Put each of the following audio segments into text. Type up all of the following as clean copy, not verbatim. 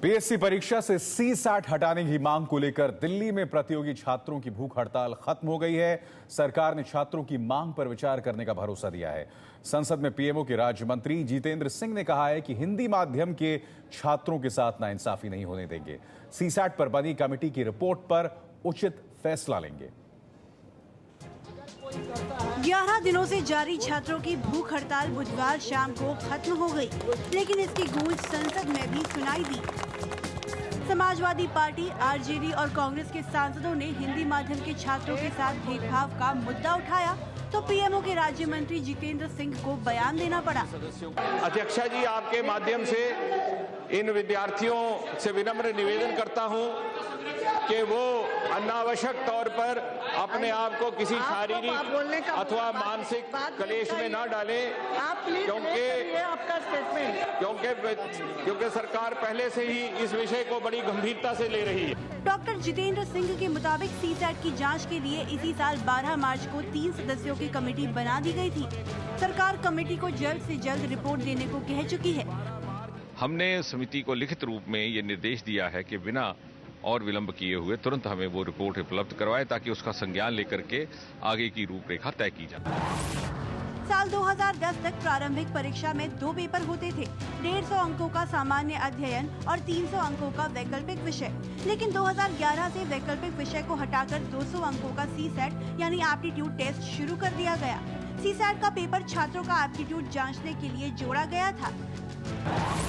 PSC परीक्षा से CSAT हटाने की मांग को लेकर दिल्ली में प्रतियोगी छात्रों की भूख हड़ताल खत्म हो गई है। सरकार ने छात्रों की मांग पर विचार करने का भरोसा दिया है। संसद में पीएमओ के राज्य मंत्री जितेंद्र सिंह ने कहा है कि हिंदी माध्यम के छात्रों के साथ नाइंसाफी नहीं होने देंगे। CSAT पर बनी कमेटी की रिपोर्ट पर उचित फैसला लेंगे। 11 दिनों से जारी छात्रों की भूख हड़ताल बुधवार शाम को खत्म हो गई, लेकिन इसकी गूंज संसद में भी सुनाई दी। समाजवादी पार्टी, आरजेडी और कांग्रेस के सांसदों ने हिंदी माध्यम के छात्रों के साथ भेदभाव का मुद्दा उठाया, तो पीएमओ के राज्य मंत्री जितेंद्र सिंह को बयान देना पड़ा। अध्यक्षा जी, आपके माध्यम से इन विद्यार्थियों से विनम्र निवेदन करता हूं कि वो अनावश्यक तौर पर अपने आप को किसी शारीरिक अथवा मानसिक क्लेश में न डालें, क्योंकि सरकार पहले से ही इस विषय को बड़ी गंभीरता से ले रही है। डॉक्टर जितेंद्र सिंह के मुताबिक CSAT की जांच के लिए इसी साल 12 मार्च को 3 सदस्यों की कमेटी बना दी गई थी। सरकार कमेटी को जल्द से जल्द रिपोर्ट देने को कह चुकी है। हमने समिति को लिखित रूप में ये निर्देश दिया है कि बिना और विलंब किए हुए तुरंत हमें वो रिपोर्ट उपलब्ध करवाए, ताकि उसका संज्ञान लेकर के आगे की रूपरेखा तय की जाए। साल 2010 तक प्रारंभिक परीक्षा में 2 पेपर होते थे, 150 अंकों का सामान्य अध्ययन और 300 अंकों का वैकल्पिक विषय। लेकिन 2011 से वैकल्पिक विषय को हटाकर 200 अंकों का CSAT यानी एप्टीट्यूड टेस्ट शुरू कर दिया गया। CSAT का पेपर छात्रों का एप्टीट्यूड जांचने के लिए जोड़ा गया था।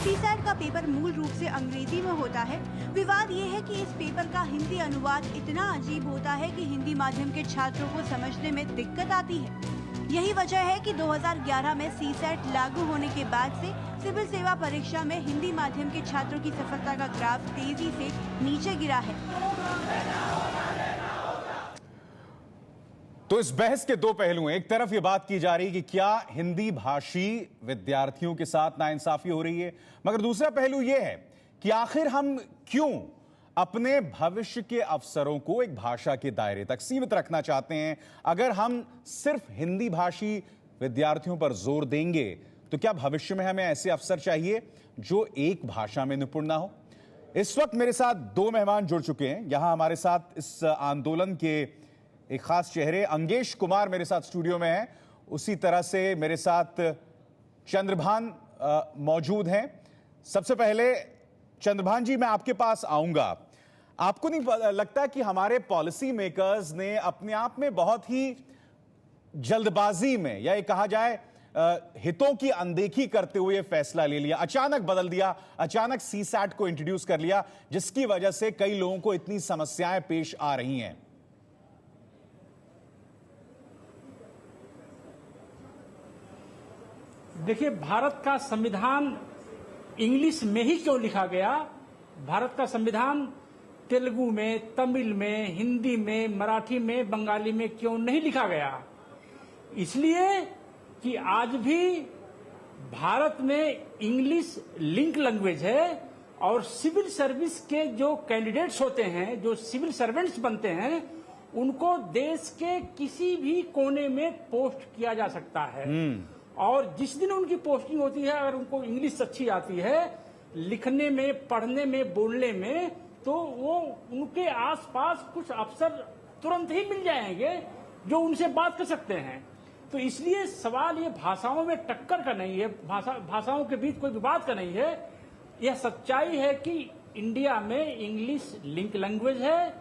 CSAT का पेपर मूल रूप से अंग्रेजी में होता है। विवाद ये है कि इस पेपर का हिंदी अनुवाद इतना अजीब होता है कि हिंदी माध्यम के छात्रों को समझने में दिक्कत आती है। यही वजह है कि 2011 में CSAT लागू होने के बाद से सिविल सेवा परीक्षा में हिंदी माध्यम के छात्रों की सफलता का ग्राफ तेजी से नीचे गिरा है। तो इस बहस के 2 पहलू हैं। एक तरफ ये बात की जा रही है कि क्या हिंदी भाषी विद्यार्थियों के साथ नाइंसाफी हो रही है, मगर दूसरा पहलू यह है कि आखिर हम क्यों अपने भविष्य के अवसरों को एक भाषा के दायरे तक सीमित रखना चाहते हैं। अगर हम सिर्फ हिंदी भाषी विद्यार्थियों पर जोर देंगे तो क्या भविष्य में हमें ऐसे अवसर चाहिए जो एक भाषा में निपुण ना हो। इस वक्त मेरे साथ 2 मेहमान जुड़ चुके हैं। यहां हमारे साथ इस आंदोलन के एक खास चेहरे अंगेश कुमार मेरे साथ स्टूडियो में हैं। उसी तरह से मेरे साथ चंद्रभान मौजूद हैं। सबसे पहले चंद्रभान जी, मैं आपके पास आऊंगा। आपको नहीं लगता कि हमारे पॉलिसी मेकर्स ने अपने आप में बहुत ही जल्दबाजी में, या ये कहा जाए हितों की अनदेखी करते हुए फैसला ले लिया, अचानक बदल दिया, अचानक CSAT को इंट्रोड्यूस कर लिया, जिसकी वजह से कई लोगों को इतनी समस्याएं पेश आ रही हैं। देखिए, भारत का संविधान इंग्लिश में ही क्यों लिखा गया? भारत का संविधान तेलुगु में, तमिल में, हिंदी में, मराठी में, बंगाली में क्यों नहीं लिखा गया? इसलिए कि आज भी भारत में इंग्लिश लिंक लैंग्वेज है और सिविल सर्विस के जो कैंडिडेट्स होते हैं, जो सिविल सर्वेंट्स बनते हैं, उनको देश के किसी भी कोने में पोस्ट किया जा सकता है। और जिस दिन उनकी पोस्टिंग होती है, अगर उनको इंग्लिश अच्छी आती है लिखने में, पढ़ने में, बोलने में, तो वो उनके आसपास कुछ अफसर तुरंत ही मिल जाएंगे जो उनसे बात कर सकते हैं। तो इसलिए सवाल ये भाषाओं में टक्कर का नहीं है, भाषाओं के बीच कोई विवाद का नहीं है। यह सच्चाई है कि इंडिया में इंग्लिश लिंक लैंग्वेज है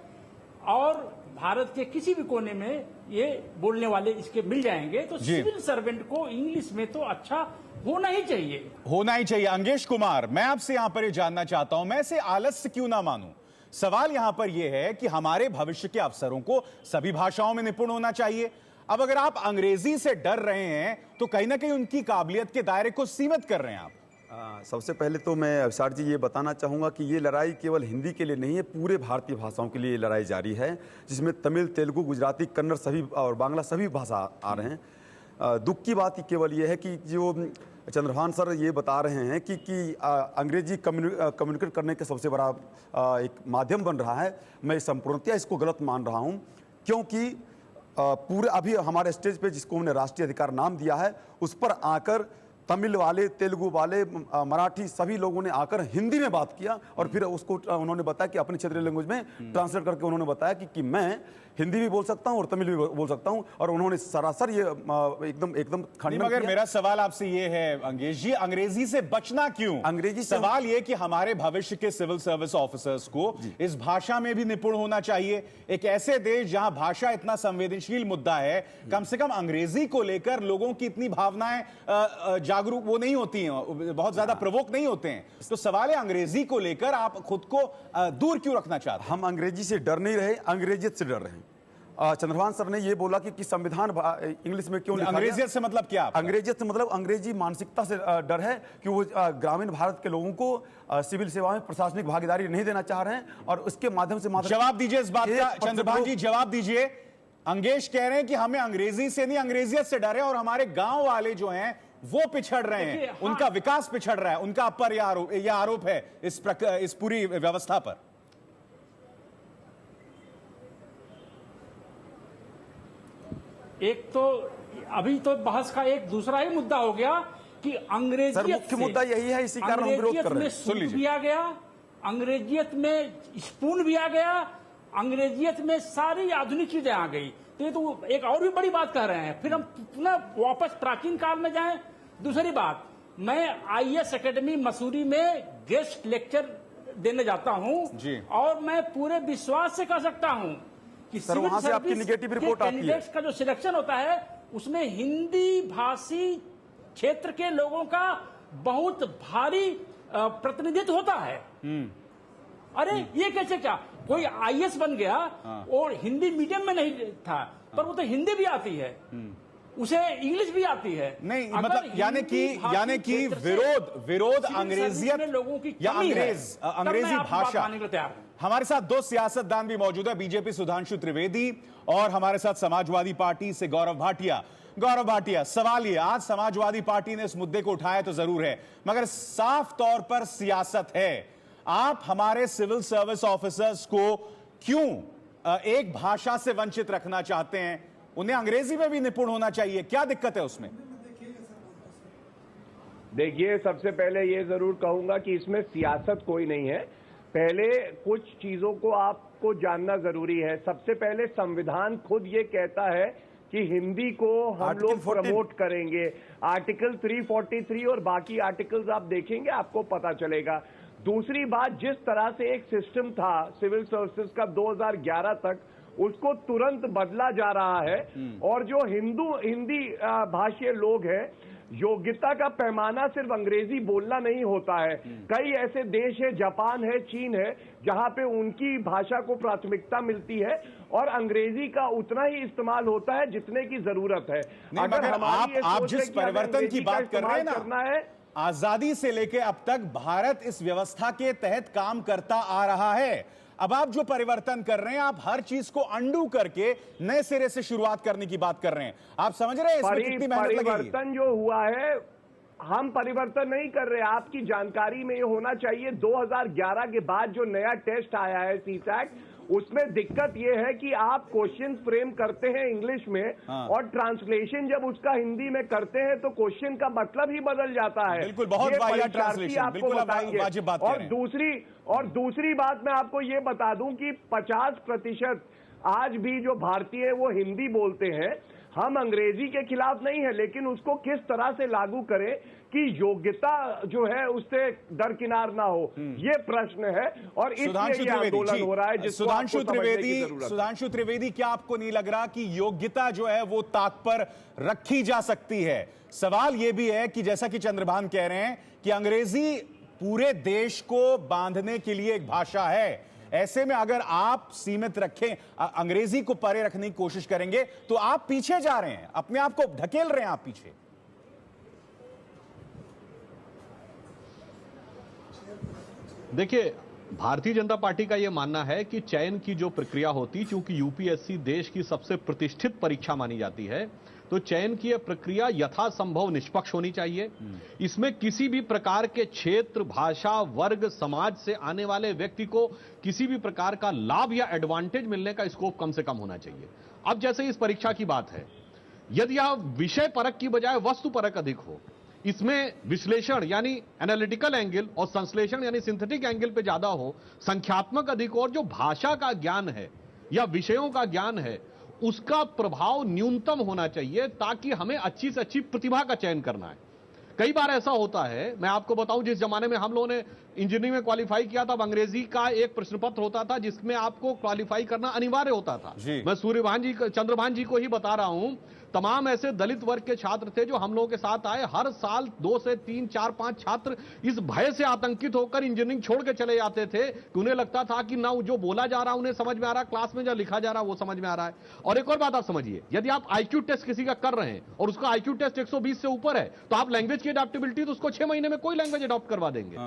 और भारत के किसी भी कोने में ये बोलने वाले इसके मिल जाएंगे। तो सिविल सर्वेंट को इंग्लिश में तो अच्छा होना ही चाहिए। अंगेश कुमार, मैं आपसे यहां पर ये जानना चाहता हूं, मैं इसे आलस्य क्यों ना मानूं। सवाल यहां पर यह है कि हमारे भविष्य के अवसरों को सभी भाषाओं में निपुण होना चाहिए। अब अगर आप अंग्रेजी से डर रहे हैं तो कहीं ना कहीं उनकी काबिलियत के दायरे को सीमित कर रहे हैं आप। सबसे पहले तो मैं अभिषार जी ये बताना चाहूँगा कि ये लड़ाई केवल हिंदी के लिए नहीं है, पूरे भारतीय भाषाओं के लिए ये लड़ाई जारी है, जिसमें तमिल, तेलुगु, गुजराती, कन्नड़ सभी और बांग्ला सभी भाषा आ रहे हैं। दुख की बात केवल ये है कि जो चंद्रभान सर ये बता रहे हैं कि अंग्रेजी कम्युनिकेट करने का सबसे बड़ा एक माध्यम बन रहा है, मैं संपूर्णतया इसको गलत मान रहा हूँ। क्योंकि पूरे अभी हमारे स्टेज पे जिसको हमने राष्ट्रीय अधिकार नाम दिया है, उस पर आकर तमिल वाले, तेलुगु वाले, मराठी सभी लोगों ने आकर हिंदी में बात किया और फिर उसको उन्होंने बताया कि अपनी क्षेत्रीय लैंग्वेज में ट्रांसलेट करके उन्होंने बताया कि मैं हिंदी भी बोल सकता हूं और तमिल भी बोल सकता हूं, और उन्होंने सरासर ये एकदम खंडन मगर किया। मेरा सवाल आपसे ये है अंगेश जी, अंग्रेजी से बचना क्यों? अंग्रेजी से सवाल ये कि हमारे भविष्य के सिविल सर्विस ऑफिसर्स को इस भाषा में भी निपुण होना चाहिए। एक ऐसे देश जहां भाषा इतना संवेदनशील मुद्दा है, कम से कम अंग्रेजी को लेकर लोगों की इतनी भावनाएं जागरूक वो नहीं होती हैं, बहुत ज्यादा प्रवोक नहीं होते हैं। तो सवाल है अंग्रेजी को लेकर आप खुद को दूर क्यों रखना चाहते हैं? हम अंग्रेजी से डर नहीं रहे, अंग्रेजियत से डर रहे हैं। चंद्रभान सर ने ये बोला कि संविधान इंग्लिश में क्यों लिखा गया? अंग्रेजियत से मतलब क्या? अंग्रेजियत से मतलब अंग्रेजी मानसिकता से डर है कि वो ग्रामीण भारत के लोगों को सिविल सेवा में प्रशासनिक भागीदारी नहीं देना चाह रहे हैं, और उसके माध्यम से जवाब दीजिए इस बात का। चंद्रभान जी जवाब दीजिए। अंगेश कह रहे हैं कि हमें अंग्रेजी से नहीं अंग्रेजियत से डर है, और हमारे गांव वाले जो हैं वो पिछड़ रहे हैं, उनका विकास पिछड़ रहा है, उनका पर यह आरोप है इस पूरी व्यवस्था पर। एक तो अभी तो बहस का एक दूसरा ही मुद्दा हो गया कि अंग्रेजियत मुख्य मुद्दा यही है, इसी कारण हम विरोध कर रहे हैं। सूट भी आ गया, अंग्रेजियत में स्पून भी आ गया, अंग्रेजियत में सारी आधुनिक चीजें आ गई। तो ये तो एक और भी बड़ी बात कह रहे हैं। फिर हम पुनः वापस प्राचीन काल में जाएं। दूसरी बात, मैं IAS एकेडमी मसूरी में गेस्ट लेक्चर देने जाता हूं, और मैं पूरे विश्वास से कह सकता हूं कि सर वहां से आपकी निगेटिव रिपोर्ट आती है। का जो सिलेक्शन होता है उसमें हिंदी भाषी क्षेत्र के लोगों का बहुत भारी प्रतिनिधित्व होता है। अरे ये कैसे, क्या कोई IAS बन गया और हिंदी मीडियम में नहीं था, पर वो तो हिंदी भी आती है, उसे इंग्लिश भी आती है। नहीं मतलब यानी कि विरोध अंग्रेजियत लोगों की या अंग्रेजी भाषा। हमारे साथ दो सियासतदान भी मौजूद है, बीजेपी सुधांशु त्रिवेदी और हमारे साथ समाजवादी पार्टी से गौरव भाटिया। गौरव भाटिया, सवाल ये, आज समाजवादी पार्टी ने इस मुद्दे को उठाया तो जरूर है, मगर साफ तौर पर सियासत है। आप हमारे सिविल सर्विस ऑफिसर्स को क्यों एक भाषा से वंचित रखना चाहते हैं? उन्हें अंग्रेजी में भी निपुण होना चाहिए, क्या दिक्कत है उसमें? देखिए, सबसे पहले ये जरूर कहूंगा कि इसमें सियासत कोई नहीं है। पहले कुछ चीजों को आपको जानना जरूरी है। सबसे पहले संविधान खुद ये कहता है कि हिंदी को हम लोग प्रमोट करेंगे। आर्टिकल 343 और बाकी आर्टिकल्स आप देखेंगे, आपको पता चलेगा। दूसरी बात, जिस तरह से एक सिस्टम था सिविल सर्विसेज का 2011 तक, उसको तुरंत बदला जा रहा है। और जो हिंदी भाषीय लोग हैं, योग्यता का पैमाना सिर्फ अंग्रेजी बोलना नहीं होता है। कई ऐसे देश है, जापान है, चीन है, जहां पे उनकी भाषा को प्राथमिकता मिलती है और अंग्रेजी का उतना ही इस्तेमाल होता है जितने की जरूरत है। अगर आप जिस परिवर्तन की बात कर रहे हैं ना, आजादी से लेकर अब तक भारत इस व्यवस्था के तहत काम करता आ रहा है। अब आप जो परिवर्तन कर रहे हैं, आप हर चीज को अंडू करके नए सिरे से शुरुआत करने की बात कर रहे हैं। आप समझ रहे हैं इसमें कितनी मेहनत लगेगी? परिवर्तन जो हुआ है, हम परिवर्तन नहीं कर रहे। आपकी जानकारी में ये होना चाहिए, 2011 के बाद जो नया टेस्ट आया है सीटैट, उसमें दिक्कत यह है कि आप क्वेश्चन फ्रेम करते हैं इंग्लिश में, और ट्रांसलेशन जब उसका हिंदी में करते हैं तो क्वेश्चन का मतलब ही बदल जाता है। बिल्कुल, बहुत वाहियात ट्रांसलेशन, आपको बताएंगे। और दूसरी बात मैं आपको ये बता दूं कि 50% आज भी जो भारतीय वो हिंदी बोलते हैं। हम अंग्रेजी के खिलाफ नहीं है, लेकिन उसको किस तरह से लागू करें कि योग्यता जो है उससे दरकिनार ना हो, ये प्रश्न है। और इसलिए ये आंदोलन हो रहा है जिसको आपको समझने की जरूरत है। सुधांशु त्रिवेदी, क्या आपको नहीं लग रहा कि योग्यता जो है वो ताक पर रखी जा सकती है? सवाल ये भी है कि जैसा कि चंद्रभान कह रहे हैं कि अंग्रेजी पूरे देश को बांधने के लिए एक भाषा है। ऐसे में अगर आप सीमित रखें, अंग्रेजी को परे रखने की कोशिश करेंगे, तो आप पीछे जा रहे हैं, अपने आप को ढकेल रहे हैं आप पीछे। देखिए, भारतीय जनता पार्टी का यह मानना है कि चयन की जो प्रक्रिया होती, क्योंकि यूपीएससी देश की सबसे प्रतिष्ठित परीक्षा मानी जाती है, तो चयन की यह प्रक्रिया यथासंभव निष्पक्ष होनी चाहिए। इसमें किसी भी प्रकार के क्षेत्र, भाषा, वर्ग, समाज से आने वाले व्यक्ति को किसी भी प्रकार का लाभ या एडवांटेज मिलने का स्कोप कम से कम होना चाहिए। अब जैसे इस परीक्षा की बात है, यदि यह विषय परक की बजाय वस्तु परक अधिक हो, इसमें विश्लेषण यानी एनालिटिकल एंगल और संश्लेषण यानी सिंथेटिक एंगल पे ज्यादा हो, संख्यात्मक अधिक, और जो भाषा का ज्ञान है या विषयों का ज्ञान है उसका प्रभाव न्यूनतम होना चाहिए, ताकि हमें अच्छी से अच्छी प्रतिभा का चयन करना है। कई बार ऐसा होता है, मैं आपको बताऊं, जिस जमाने में हम लोगों ने इंजीनियरिंग में क्वालिफाई किया था, अंग्रेजी का एक प्रश्न पत्र होता था जिसमें आपको क्वालिफाई करना अनिवार्य होता था। मैं चंद्रभान जी को ही बता रहा हूं, तमाम ऐसे दलित वर्ग के छात्र थे जो हम लोगों के साथ आए। हर साल 2 से 3, 4, 5 छात्र इस भय से आतंकित होकर इंजीनियरिंग छोड़ के चले जाते थे कि उन्हें लगता था कि ना जो बोला जा रहा उन्हें समझ में आ रहा, क्लास में जो लिखा जा रहा वो समझ में आ रहा है। और एक और बात आप समझिए, यदि आप आईक्यू टेस्ट किसी का कर रहे हैं और उसका आईक्यू टेस्ट 120 से ऊपर है, तो आप लैंग्वेज की अडॉप्टेबिलिटी तो उसको 6 महीने में कोई लैंग्वेज अडॉप्ट करवा देंगे।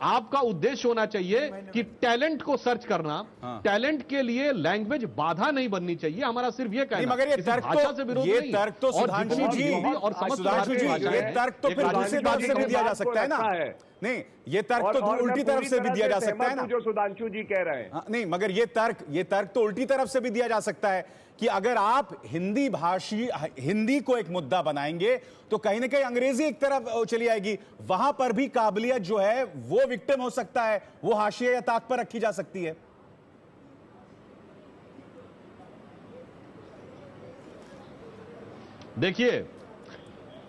आपका उद्देश्य होना चाहिए कि टैलेंट को सर्च करना, टैलेंट के लिए लैंग्वेज बाधा नहीं बननी चाहिए। हमारा सिर्फ ये कहना, मगर ये तर्क से विरोध नहीं, तर्क तो सुधांशु जी और सुधांशु जी, ये तर्क तो फिर दूसरी तरफ से भी दिया जा सकता है ना। नहीं, ये तर्क तो उल्टी तरफ से भी दिया जा सकता है ना, जो सुधांशु जी कह रहे हैं। नहीं, मगर ये तर्क तो उल्टी तरफ से भी दिया जा सकता है कि अगर आप हिंदी को एक मुद्दा बनाएंगे तो कहीं ना कहीं अंग्रेजी एक तरफ चली आएगी, वहां पर भी काबिलियत जो है वो विक्टिम हो सकता है, वो हाशिए या ताक पर रखी जा सकती है। देखिए,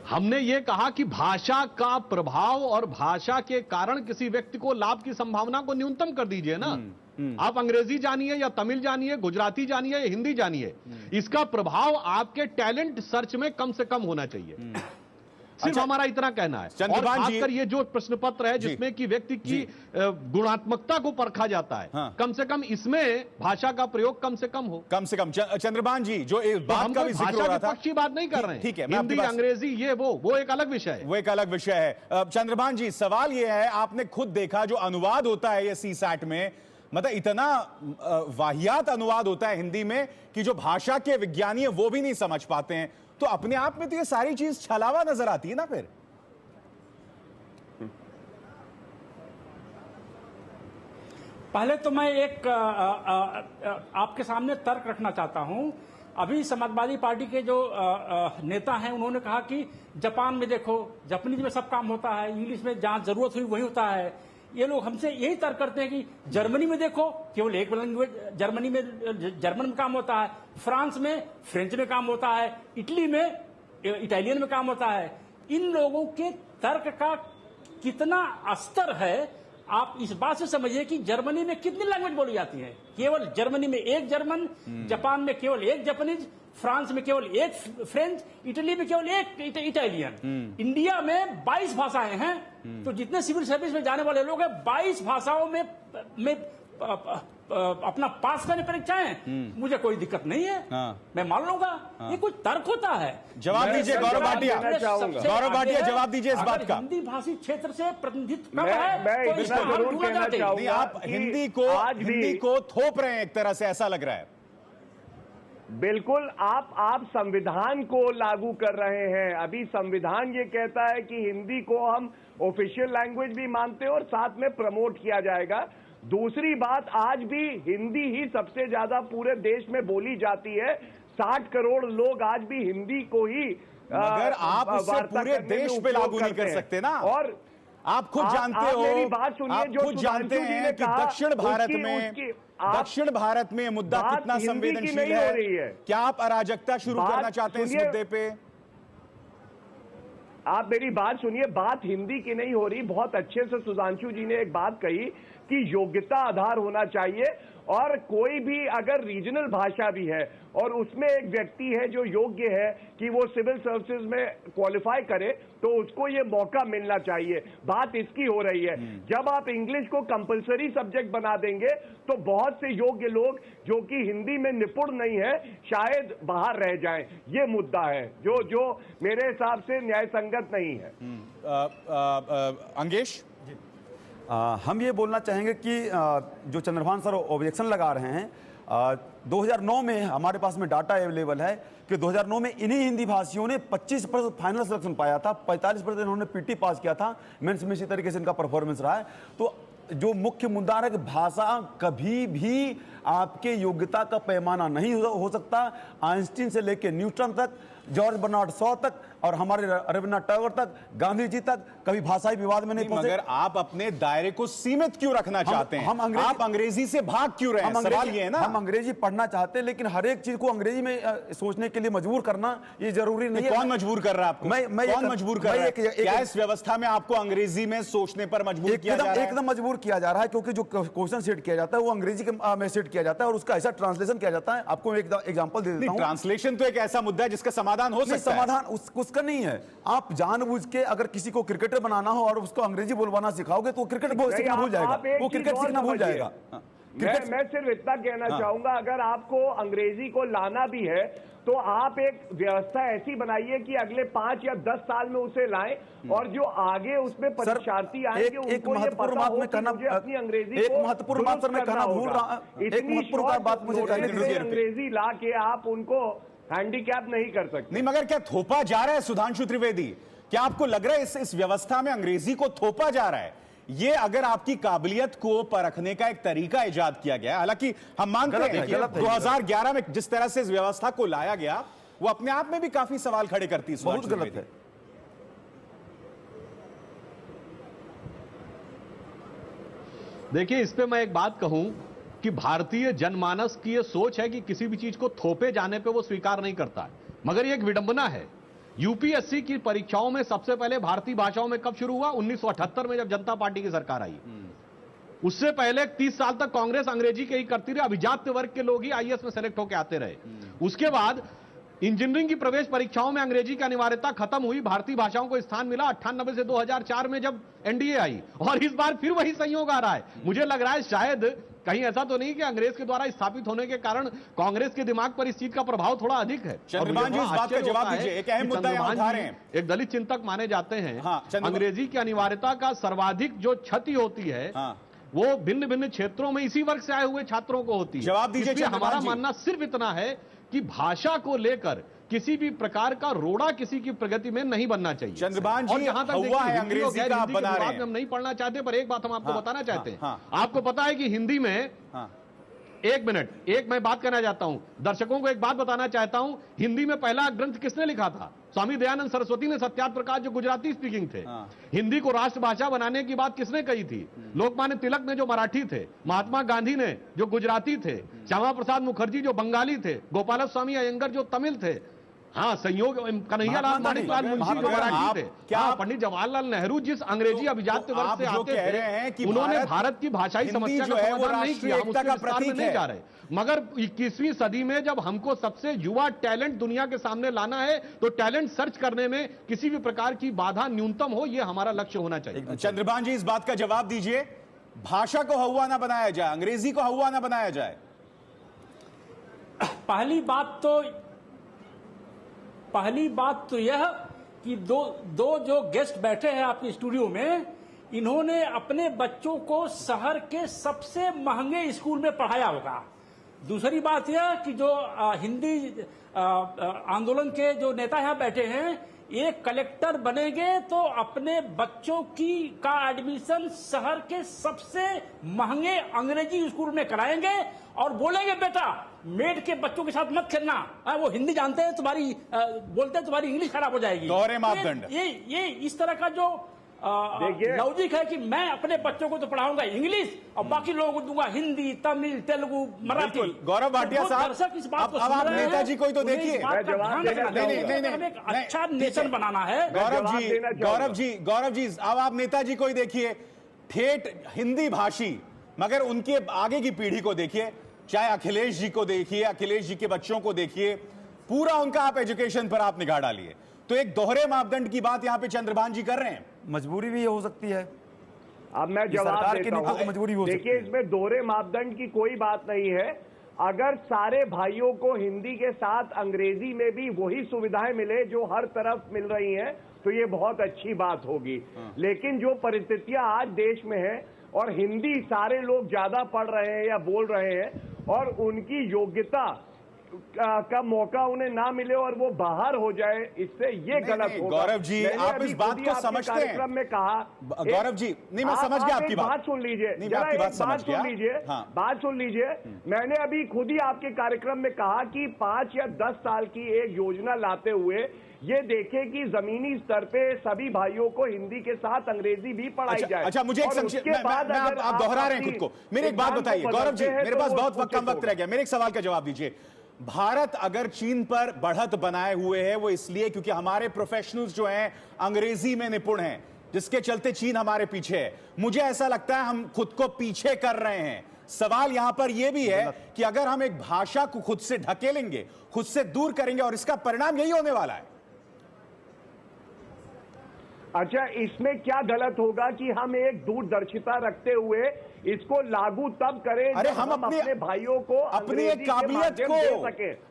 हमने ये कहा कि भाषा का प्रभाव और भाषा के कारण किसी व्यक्ति को लाभ की संभावना को न्यूनतम कर दीजिए ना। आप अंग्रेजी जानिए या तमिल जानिए, गुजराती जानिए या हिंदी जानिए, इसका प्रभाव आपके टैलेंट सर्च में कम से कम होना चाहिए। सिर्फ हमारा इतना कहना है। और खासकर ये जो प्रश्न पत्र है जिसमें कि व्यक्ति की गुणात्मकता को परखा जाता है, कम से कम इसमें भाषा का प्रयोग कम से कम हो। कम से कम चंद्रभान जी, जो इस बात का भी जिक्र हो रहा था, पक्ष की बात नहीं कर रहे हैं, ठीक है, हिंदी अंग्रेजी ये वो एक अलग विषय है, वो एक अलग विषय है। चंद्रभान जी, सवाल ये है, आपने खुद देखा जो अनुवाद होता है ये सीसैट में, मतलब इतना वाहियात अनुवाद होता है हिंदी में कि जो भाषा के विज्ञानी है वो भी नहीं समझ पाते हैं। तो अपने आप में तो ये सारी चीज छलावा नजर आती है ना। फिर पहले तो मैं एक आपके सामने तर्क रखना चाहता हूं। अभी समाजवादी पार्टी के जो नेता हैं उन्होंने कहा कि जापान में देखो, जापानीज में सब काम होता है, इंग्लिश में जहां जरूरत हुई वही होता है। ये लोग हमसे यही तर्क करते हैं कि जर्मनी में देखो केवल एक लैंग्वेज, जर्मनी में जर्मन में काम होता है, फ्रांस में फ्रेंच में काम होता है, इटली में इटालियन में काम होता है। इन लोगों के तर्क का कितना स्तर है आप इस बात से समझिए कि जर्मनी में कितनी लैंग्वेज बोली जाती है। केवल जर्मनी में एक जर्मन, जापान में केवल एक जापानीज, फ्रांस में केवल एक फ्रेंच, इटली में केवल एक इटालियन। इंडिया में 22 भाषाएं हैं। तो जितने सिविल सर्विस में जाने वाले लोग हैं 22 भाषाओं में अपना पास करने परीक्षाएं, मुझे कोई दिक्कत नहीं है, मैं मान लूंगा। ये कुछ तर्क होता है। जवाब दीजिए गौरव भाटिया, जवाब दीजिए इस बात का। हिंदी भाषी क्षेत्र से प्रतिनिधित्व कम है तो जरूर कहना चाहूंगा, आप हिंदी को थोप रहे हैं एक तरह से, ऐसा लग रहा है। बिल्कुल, आप संविधान को लागू कर रहे हैं। अभी संविधान ये कहता है कि हिंदी को हम ऑफिशियल लैंग्वेज भी मानते हैं और साथ में प्रमोट किया जाएगा। दूसरी बात, आज भी हिंदी ही सबसे ज्यादा पूरे देश में बोली जाती है। 60 करोड़ लोग आज भी हिंदी को ही, मगर आप उसे पूरे देश पे लागू नहीं कर सकते ना। और आप खुद जानते हो, मेरी बात सुनिए, आप खुद जानते हैं कि दक्षिण भारत में मुद्दा कितना संवेदनशील है। क्या आप अराजकता शुरू करना चाहते हैं इस मुद्दे पे? आप मेरी बात सुनिए, बात हिंदी की नहीं हो रही। बहुत अच्छे से सुधांशु जी ने एक बात कही कि योग्यता आधार होना चाहिए, और कोई भी अगर रीजनल भाषा भी है और उसमें एक व्यक्ति है जो योग्य है कि वो सिविल सर्विसेज में क्वालिफाई करे, तो उसको ये मौका मिलना चाहिए। बात इसकी हो रही है। जब आप इंग्लिश को कंपलसरी सब्जेक्ट बना देंगे तो बहुत से योग्य लोग जो कि हिंदी में निपुण नहीं है शायद बाहर रह जाएं। ये मुद्दा है जो मेरे हिसाब से न्याय संगत नहीं है। अंगेश, हम ये बोलना चाहेंगे कि जो चंद्रभान सर ऑब्जेक्शन लगा रहे हैं, 2009 में हमारे पास में डाटा अवेलेबल है कि 2009 में इन्हीं हिंदी भाषियों ने 25% फाइनल सिलेक्शन पाया था, 45% इन्होंने पीटी पास किया था, मेंस में इसी तरीके से इनका परफॉर्मेंस रहा है। तो जो मुख्य मुद्दा है कि भाषा कभी भी आपके योग्यता का पैमाना नहीं हो सकता। आइंस्टीन से लेकर न्यूटन तक जॉर्ज बर्नार्ड शॉ तक और हमारे रविन्द्रनाथ टैगोर तक, गांधी जी तक कभी भाषाई विवाद में नहीं फंसे। मगर आप अपने दायरे को सीमित क्यों रखना चाहते हैं? आप अंग्रेजी से भाग क्यों रहे हैं? सवाल ये है ना। हम अंग्रेजी पढ़ना चाहते हैं, लेकिन हर एक चीज को अंग्रेजी में सोचने के लिए मजबूर करना ये जरूरी नहीं है। कौन मजबूर कर रहा है आपको? कौन मजबूर कर रहा है? क्या इस व्यवस्था में आपको अंग्रेजी में सोचने पर मजबूर किया जा रहा है? एकदम मजबूर किया जा रहा है, क्योंकि जो क्वेश्चन सेट किया जाता है वो अंग्रेजी में सेट किया जाता है और उसका ऐसा ट्रांसलेशन किया जाता है। आपको एक एग्जांपल दे देता हूं। ट्रांसलेशन तो एक ऐसा मुद्दा है जिसका समाधान हो सकता है। समाधान उसका नहीं है। आप जानबूझ के अगर किसी को क्रिकेटर बनाना हो और उसको अंग्रेजी बोलवाना सिखाओगे तो क्रिकेट सीखना भूल जाएगा, वो क्रिकेट सीखना भूल जाएगा। मैं सिर्फ इतना कहना चाहूंगा, अगर आपको अंग्रेजी को लाना भी है तो आप एक व्यवस्था ऐसी बनाइए कि अगले 5 या 10 साल में उसे लाएं और जो आगे उसमें परीक्षार्थी आएंगे उनको ये पता हो कि मुझे अपनी अंग्रेजी एक महत्वपूर्ण बात मैं कहना भूल रहा हूं। एक महत्वपूर्ण बात मुझे अंग्रेजी ला के आप उनको हैंडीकैप नहीं कर सकते। नहीं, मगर क्या थोपा जा रहा है सुधांशु त्रिवेदी? क्या आपको लग रहा है इस व्यवस्था में अंग्रेजी को थोपा जा रहा है? ये अगर आपकी काबिलियत को परखने का एक तरीका इजाद किया गया, हालांकि हम मानते हैं कि 2011 में जिस तरह से इस व्यवस्था को लाया गया वो अपने आप में भी काफी सवाल खड़े करती है। बहुत गलत है। देखिए, इस पे मैं एक बात कहूं कि भारतीय जनमानस की यह सोच है कि किसी भी चीज को थोपे जाने पे वो स्वीकार नहीं करता है, मगर ये एक विडंबना है। यूपीएससी की परीक्षाओं में सबसे पहले भारतीय भाषाओं में कब शुरू हुआ? 1978 में, जब जनता पार्टी की सरकार आई। उससे पहले 30 साल तक कांग्रेस अंग्रेजी के ही करती रही, अभिजात्य वर्ग के लोग ही आईएएस में सेलेक्ट होकर आते रहे। उसके बाद इंजीनियरिंग की प्रवेश परीक्षाओं में अंग्रेजी की अनिवार्यता खत्म हुई, भारतीय भाषाओं को स्थान मिला 98 से 2004 में जब एनडीए आई, और इस बार फिर वही संयोग आ रहा है। मुझे लग रहा है शायद कहीं ऐसा तो नहीं कि अंग्रेज के द्वारा स्थापित होने के कारण कांग्रेस के दिमाग पर इस चीज का प्रभाव थोड़ा अधिक है। चंद्रभान जी, इस बात का जवाब दीजिए। एक अहम मुद्दा यहां उठा रहे हैं। एक दलित चिंतक माने जाते हैं। हाँ, अंग्रेजी की अनिवार्यता का सर्वाधिक जो क्षति होती है वो भिन्न भिन्न क्षेत्रों में इसी वर्ग से आए हुए छात्रों को होती है। जवाब दीजिए। हमारा मानना सिर्फ इतना है कि भाषा को लेकर किसी भी प्रकार का रोड़ा किसी की प्रगति में नहीं बनना चाहिए। चंद्रभान जी, और जहां तक हुआ है अंग्रेजी का आप बना रहे हैं, हम नहीं पढ़ना चाहते, पर एक बात हम आपको बताना चाहते हैं। आपको पता है कि हिंदी में एक मैं बात करना चाहता हूं, दर्शकों को एक बात बताना चाहता हूं। हिंदी में पहला ग्रंथ किसने लिखा था? स्वामी दयानंद सरस्वती ने, सत्यार्थ प्रकाश जो गुजराती स्पीकिंग थे। हिंदी को राष्ट्रभाषा बनाने की बात किसने कही थी? लोकमान्य तिलक ने, जो मराठी थे। महात्मा गांधी ने, जो गुजराती थे। श्यामा प्रसाद मुखर्जी जो बंगाली थे। गोपाल स्वामी अयंगर जो तमिल थे। हाँ, संयोग कन्हैयालाल माणिकलाल मुंशी जो मराठी थे। क्या पंडित जवाहरलाल नेहरू जिस अंग्रेजी अभिजात्य वर्ग से आते थे, उन्होंने भारत की भाषाई समस्या का समाधान नहीं किया। हम उसके विस्तार में नहीं जा रहे, मगर 21वीं सदी में जब हमको सबसे युवा टैलेंट दुनिया के सामने लाना है तो टैलेंट सर्च करने में किसी भी प्रकार की बाधा न्यूनतम हो, यह हमारा लक्ष्य होना चाहिए। चंद्रभान जी, इस बात का जवाब दीजिए। भाषा को हवा ना बनाया जाए, अंग्रेजी को हवा ना बनाया जाए। पहली बात तो यह कि दो जो गेस्ट बैठे हैं आपके स्टूडियो में, इन्होंने अपने बच्चों को शहर के सबसे महंगे स्कूल में पढ़ाया होगा। दूसरी बात यह कि जो हिंदी आंदोलन के जो नेता यहां बैठे हैं, एक कलेक्टर बनेंगे तो अपने बच्चों का एडमिशन शहर के सबसे महंगे अंग्रेजी स्कूल में कराएंगे और बोलेंगे, बेटा मेड के बच्चों के साथ मत खेलना, वो हिंदी जानते हैं, तुम्हारी बोलते हैं, तुम्हारी इंग्लिश खराब हो जाएगी। दोहरे मापदंड। ये इस तरह का जो लॉजिक है कि मैं अपने बच्चों को तो पढ़ाऊंगा इंग्लिश और बाकी लोगों को दूंगा हिंदी, तमिल, तेलुगु, मराठी। गौरव भाटिया साहब, दर्शक इस बात को अब आप नेताजी को ही तो देखिए। नहीं, अच्छा नेशन बनाना है। गौरव जी, अब आप नेताजी को ही देखिए, ठेठ हिंदी भाषी, मगर उनके आगे की पीढ़ी को देखिए, चाहे अखिलेश जी को देखिए, अखिलेश जी के बच्चों को देखिए, पूरा उनका आप एजुकेशन पर आप निगाह डालिए। तो एक दोहरे मापदंड की बात यहां पे चंद्रभान जी कर रहे हैं। मजबूरी भी हो सकती है। अब मैं जवाब देता हूं। मजबूरी हो देखिए, इसमें दोहरे मापदंड की कोई बात नहीं है। अगर सारे भाइयों को हिंदी के साथ अंग्रेजी में भी वही सुविधाएं मिले जो हर तरफ मिल रही हैं, तो ये बहुत अच्छी बात होगी। लेकिन जो परिस्थितियां आज देश में है और हिंदी सारे लोग ज्यादा पढ़ रहे हैं या बोल रहे हैं और उनकी योग्यता का मौका उन्हें ना मिले और वो बाहर हो जाए, इससे ये गलत होगा। गौरव जी, आप इस बात को समझते हैं। कार्यक्रम में कहा, गौरव जी, नहीं मैं समझ गया आपकी बात सुन लीजिए, नहीं मैं आपकी बात समझ गया। बात सुन लीजिए। मैंने अभी खुद ही आपके कार्यक्रम में कहा कि 5 या 10 साल की एक योजना लाते हुए ये देखें कि जमीनी स्तर पे सभी भाइयों को हिंदी के साथ अंग्रेजी भी पढ़ाई जाए। अच्छा, मुझे एक संक्षेप, आप दोहरा रहे हैं खुद को। मेरी एक बात बताइए गौरव जी, मेरे पास बहुत कम वक्त रह गया, मेरे एक सवाल का जवाब दीजिए। भारत अगर चीन पर बढ़त बनाए हुए है वो इसलिए क्योंकि हमारे प्रोफेशनल्स जो हैं अंग्रेजी में निपुण हैं, जिसके चलते चीन हमारे पीछे है। मुझे ऐसा लगता है हम खुद को पीछे कर रहे हैं। सवाल यहां पर यह भी है कि अगर हम एक भाषा को खुद से ढकेलेंगे, खुद से दूर करेंगे, और इसका परिणाम यही होने वाला है। अच्छा, इसमें क्या गलत होगा कि हम एक दूरदर्शिता रखते हुए इसको लागू तब करें अरे जब हम अपने भाइयों को अपनी एक काबिलियत को,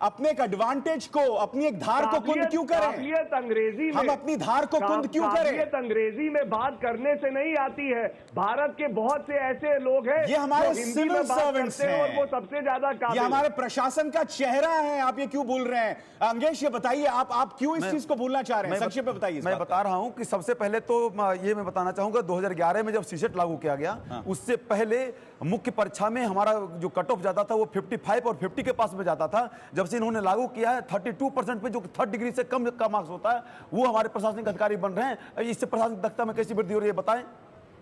अपने एक एडवांटेज को, अपनी एक धार को कुंद क्यों करें? काबिलियत अंग्रेजी में, हम अपनी धार को कुंद क्यों करें? काबिलियत अंग्रेजी में बात करने से नहीं आती है। भारत के बहुत से ऐसे लोग हैं ये हमारे सिविल सर्वेंट्स हैं और वो सबसे ज्यादा ये हमारे प्रशासन का चेहरा है। आप ये क्यों बोल रहे हैं? अंगेश, ये बताइए आप क्यों इस चीज को भूलना चाह रहे हैं? संक्षेप में बताइए। मैं बता रहा हूं कि सबसे पहले तो ये मैं बताना चाहूंगा 2011 में जब सीसेट लागू किया गया, उससे पहले मुख्य परीक्षा में हमारा जो कट ऑफ जाता था वो 55 और 50 के पास में जाता था। जब से इन्होंने लागू किया है 32% पे जो 3rd डिग्री से कम का मार्क्स होता है वो हमारे प्रशासनिक अधिकारी बन रहे हैं। इससे प्रशासनिक दक्षता में कैसी वृद्धि हो रही है बताएं।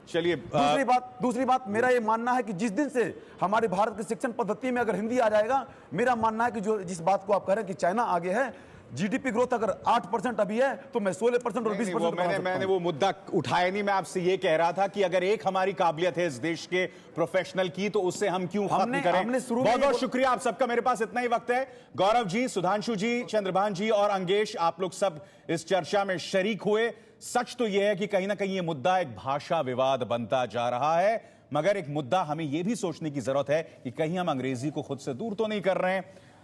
चलिए, दूसरी बात मेरा ये मानना है कि जिस दिन से हमारे भारत की शिक्षण पद्धति में अगर हिंदी आ जाएगा, मेरा मानना है कि जो जिस बात को आप कह रहे हैं कि चाइना आगे है, जीडीपी ग्रोथ अगर 8% अभी है तो मैं 16% और 20% मैंने वो मुद्दा उठाया नहीं। मैं आपसे ये कह रहा था कि अगर एक हमारी काबिलियत है इस देश के प्रोफेशनल की, तो उससे हम क्यों खत्म करें? बहुत बहुत शुक्रिया आप सबका। मेरे पास इतना ही वक्त है। गौरव जी, सुधांशु जी, चंद्रभान जी और अंगेश, आप लोग सब इस चर्चा में शरीक हुए। सच तो यह है कि कहीं ना कहीं ये मुद्दा एक भाषा विवाद बनता जा रहा है, मगर एक मुद्दा हमें यह भी सोचने की जरूरत है कि कहीं हम अंग्रेजी को खुद से दूर तो नहीं कर रहे हैं।